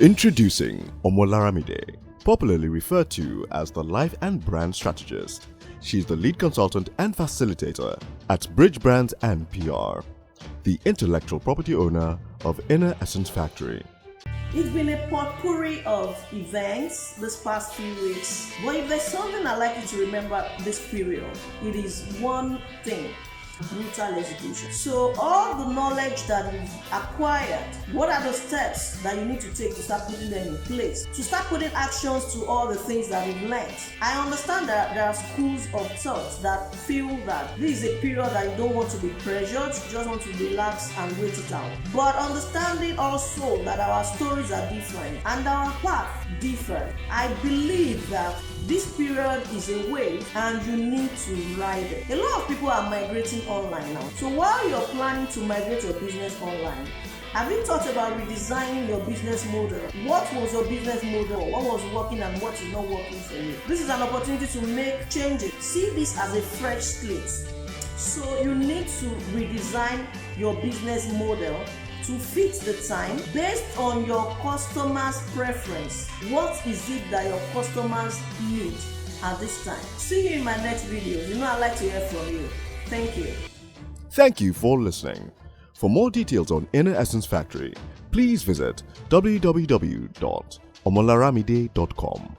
Introducing Omolaramide, popularly referred to as the Life and Brand Strategist. She is the lead consultant and facilitator at Bridge Brands and PR, the intellectual property owner of Inner Essence Factory. It's been a potpourri of events this past few weeks, but if there's something I'd like you to remember this period, it is one thing: brutal execution. So all the knowledge that you've acquired, what are the steps that you need to take to start putting them in place, to start putting actions to all the things that you've learned? I understand that there are schools of thought that feel that this is a period that you don't want to be pressured, you just want to relax and wait it out. But understanding also that our stories are different and our path different, I believe that this period is a wave and you need to ride it. A lot of people are migrating online now. So while you're planning to migrate your business online, have you thought about redesigning your business model? What was your business model? What was working and what is not working for you? This is an opportunity to make changes. See this as a fresh slate. So you need to redesign your business model to fit the time based on your customers' preference. What is it that your customers need at this time? See you in my next video. You know I'd like to hear from you. Thank you. Thank you for listening. For more details on Inner Essence Factory, please visit www.omolaramide.com.